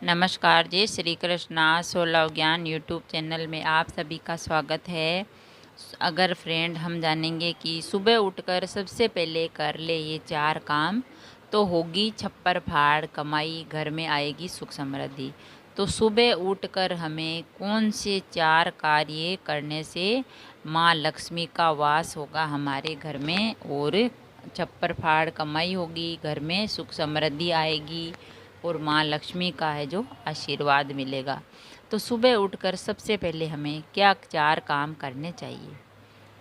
नमस्कार जी, श्री कृष्णा 16 ज्ञान YouTube channel में आप सभी का स्वागत है। अगर फ्रेंड हम जानेंगे कि सुबह उठकर सबसे पहले कर ले ये 4 काम तो होगी छप्पर फाड़ कमाई, घर में आएगी सुख समृद्धि। तो सुबह उठकर हमें कौन से 4 कार्य करने से माँ लक्ष्मी का वास होगा हमारे घर में और छप्पर फाड़ कमाई होगी, घर में सुख समृद्धि आएगी और माँ लक्ष्मी का है जो आशीर्वाद मिलेगा। तो सुबह उठकर सबसे पहले हमें क्या 4 काम करने चाहिए।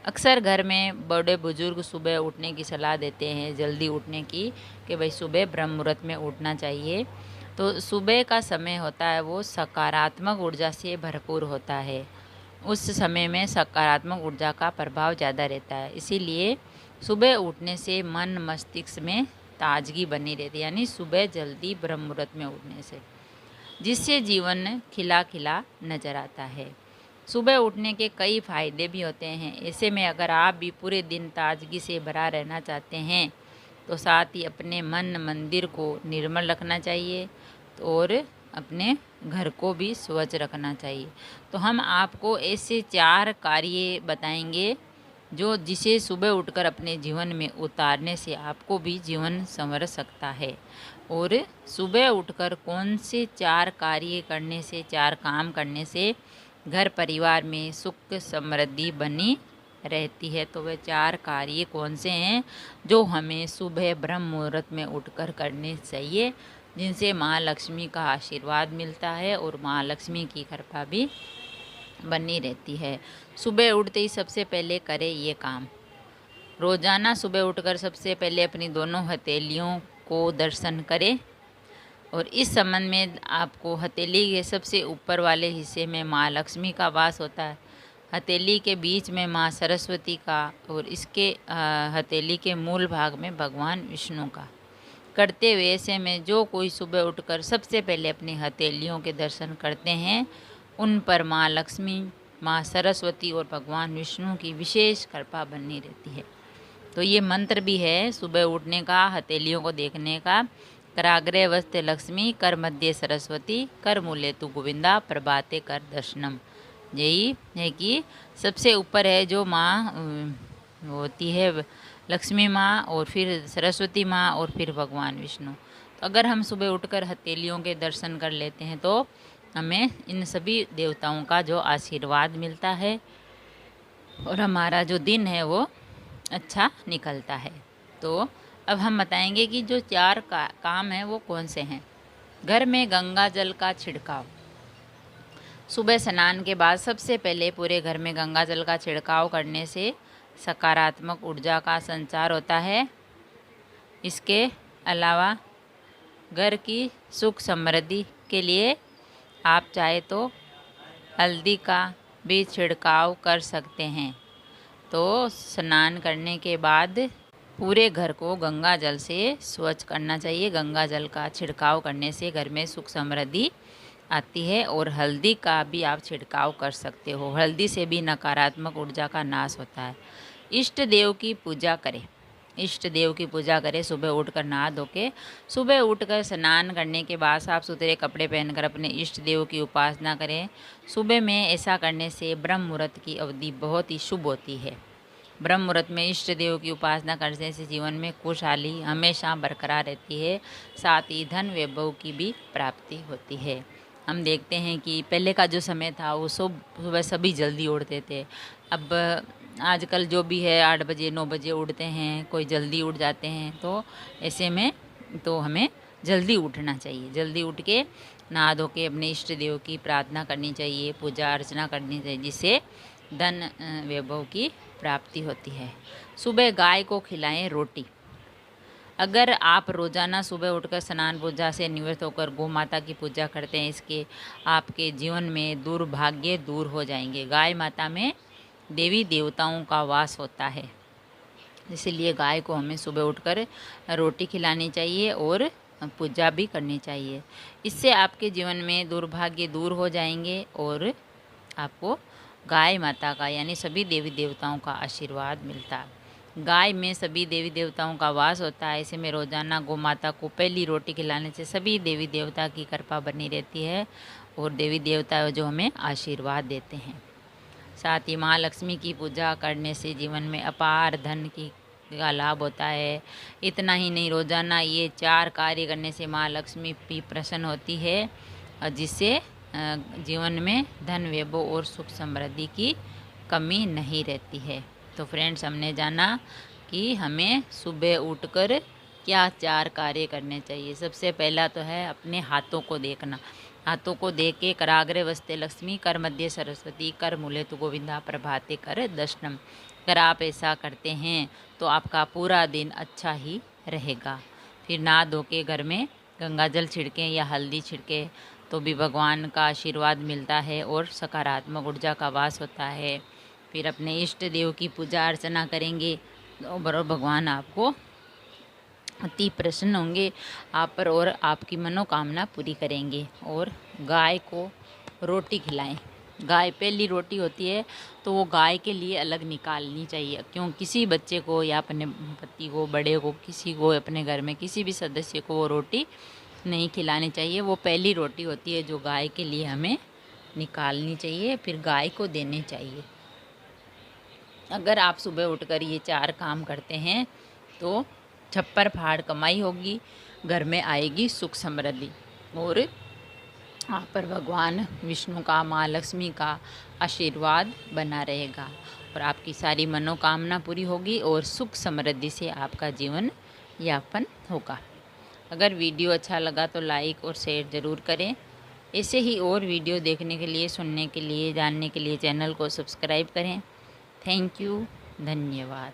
अक्सर घर में बड़े बुजुर्ग सुबह उठने की सलाह देते हैं, जल्दी उठने की, कि भाई सुबह ब्रह्म मुहूर्त में उठना चाहिए। तो सुबह का समय होता है वो सकारात्मक ऊर्जा से भरपूर होता है। उस समय में सकारात्मक ऊर्जा का प्रभाव ज़्यादा रहता है, इसीलिए सुबह उठने से मन मस्तिष्क में ताजगी बनी रहती है, यानी सुबह जल्दी ब्रह्म मुहूर्त में उठने से, जिससे जीवन खिला खिला नजर आता है। सुबह उठने के कई फायदे भी होते हैं। ऐसे में अगर आप भी पूरे दिन ताजगी से भरा रहना चाहते हैं तो साथ ही अपने मन मंदिर को निर्मल रखना चाहिए और अपने घर को भी स्वच्छ रखना चाहिए। तो हम आपको ऐसे 4 कार्य बताएंगे जो जिसे सुबह उठकर अपने जीवन में उतारने से आपको भी जीवन संवर सकता है। और सुबह उठकर कौन से 4 कार्य करने से, 4 काम करने से घर परिवार में सुख समृद्धि बनी रहती है। तो वे 4 कार्य कौन से हैं जो हमें सुबह ब्रह्म मुहूर्त में उठकर करने चाहिए, जिनसे माँ लक्ष्मी का आशीर्वाद मिलता है और माँ लक्ष्मी की कृपा भी बनी रहती है। सुबह उठते ही सबसे पहले करें ये काम। रोज़ाना सुबह उठकर सबसे पहले अपनी दोनों हथेलियों को दर्शन करें और इस संबंध में आपको हथेली के सबसे ऊपर वाले हिस्से में माँ लक्ष्मी का वास होता है, हथेली के बीच में माँ सरस्वती का और इसके हथेली के मूल भाग में भगवान विष्णु का करते हुए, ऐसे में जो कोई सुबह उठकर सबसे पहले अपनी हथेलियों के दर्शन करते हैं उन पर माँ लक्ष्मी, माँ सरस्वती और भगवान विष्णु की विशेष कृपा बनी रहती है। तो ये मंत्र भी है सुबह उठने का, हथेलियों को देखने का। कराग्रे वस्ते लक्ष्मी, कर मध्य सरस्वती, कर मूले तु गोविंदा, प्रभाते कर दर्शनम। यही है कि सबसे ऊपर है जो माँ होती है लक्ष्मी माँ, और फिर सरस्वती माँ और फिर भगवान विष्णु। तो अगर हम सुबह उठकर हथेलियों के दर्शन कर लेते हैं तो हमें इन सभी देवताओं का जो आशीर्वाद मिलता है और हमारा जो दिन है वो अच्छा निकलता है। तो अब हम बताएंगे कि जो 4 काम हैं वो कौन से हैं। घर में गंगा जल का छिड़काव। सुबह स्नान के बाद सबसे पहले पूरे घर में गंगा जल का छिड़काव करने से सकारात्मक ऊर्जा का संचार होता है। इसके अलावा घर की सुख समृद्धि के लिए आप चाहे तो हल्दी का भी छिड़काव कर सकते हैं। तो स्नान करने के बाद पूरे घर को गंगा जल से स्वच्छ करना चाहिए। गंगा जल का छिड़काव करने से घर में सुख समृद्धि आती है। और हल्दी का भी आप छिड़काव कर सकते हो, हल्दी से भी नकारात्मक ऊर्जा का नाश होता है। इष्ट देव की पूजा करें। इष्ट देव की पूजा करें सुबह उठकर नहा धो के। सुबह उठकर स्नान करने के बाद साफ सुथरे कपड़े पहनकर अपने इष्ट देव की उपासना करें। सुबह में ऐसा करने से ब्रह्म मुहूर्त की अवधि बहुत ही शुभ होती है। ब्रह्म मुहूर्त में इष्ट देव की उपासना करने से जीवन में खुशहाली हमेशा बरकरार रहती है, साथ ही धन वैभव की भी प्राप्ति होती है। हम देखते हैं कि पहले का जो समय था वो सुबह सभी जल्दी उठते थे। अब आजकल जो भी है 8 बजे 9 बजे उठते हैं, कोई जल्दी उठ जाते हैं। तो ऐसे में तो हमें जल्दी उठना चाहिए। जल्दी उठ के नहा धो के अपने इष्ट देव की प्रार्थना करनी चाहिए, पूजा अर्चना करनी चाहिए, जिससे धन वैभव की प्राप्ति होती है। सुबह गाय को खिलाएं रोटी। अगर आप रोज़ाना सुबह उठकर स्नान पूजा से निवृत्त होकर गौ माता की पूजा करते हैं, इसके आपके जीवन में दुर्भाग्य दूर हो जाएंगे। गाय माता में देवी देवताओं का वास होता है, इसीलिए गाय को हमें सुबह उठकर रोटी खिलानी चाहिए और पूजा भी करनी चाहिए। इससे आपके जीवन में दुर्भाग्य दूर हो जाएंगे और आपको गाय माता का यानी सभी देवी देवताओं का आशीर्वाद मिलता है। गाय में सभी देवी देवताओं का वास होता है। ऐसे में रोज़ाना गौ माता को पहली रोटी खिलाने से सभी देवी देवता की कृपा बनी रहती है और देवी देवता जो हमें आशीर्वाद देते हैं। साथ ही माँ लक्ष्मी की पूजा करने से जीवन में अपार धन की का लाभ होता है। इतना ही नहीं, रोज़ाना ये 4 कार्य करने से माँ लक्ष्मी भी प्रसन्न होती है, जिससे जीवन में धन वैभव और सुख समृद्धि की कमी नहीं रहती है। तो फ्रेंड्स, हमने जाना कि हमें सुबह उठकर क्या 4 कार्य करने चाहिए। सबसे पहला तो है अपने हाथों को देखना। हाथों को देख के कराग्रे वस्ते लक्ष्मी, कर मध्य सरस्वती, कर मूले तु गोविंदा, प्रभाते कर दर्शनम। अगर आप ऐसा करते हैं तो आपका पूरा दिन अच्छा ही रहेगा। फिर नहा धो के घर में गंगा जल छिड़कें या हल्दी छिड़कें तो भी भगवान का आशीर्वाद मिलता है और सकारात्मक ऊर्जा का वास होता है। फिर अपने इष्ट देव की पूजा अर्चना करेंगे तो भगवान आपको अति प्रसन्न होंगे आप पर और आपकी मनोकामना पूरी करेंगे। और गाय को रोटी खिलाएं। गाय पहली रोटी होती है तो वो गाय के लिए अलग निकालनी चाहिए, क्यों किसी बच्चे को या अपने पति को, बड़े को, किसी को, अपने घर में किसी भी सदस्य को वो रोटी नहीं खिलानी चाहिए। वो पहली रोटी होती है जो गाय के लिए हमें निकालनी चाहिए, फिर गाय को देनी चाहिए। अगर आप सुबह उठकर ये 4 काम करते हैं तो छप्पर फाड़ कमाई होगी, घर में आएगी सुख समृद्धि और आप पर भगवान विष्णु का, माँ लक्ष्मी का आशीर्वाद बना रहेगा और आपकी सारी मनोकामना पूरी होगी और सुख समृद्धि से आपका जीवन यापन होगा। अगर वीडियो अच्छा लगा तो लाइक और शेयर ज़रूर करें। ऐसे ही और वीडियो देखने के लिए, सुनने के लिए, जानने के लिए चैनल को सब्सक्राइब करें। थैंक यू, धन्यवाद।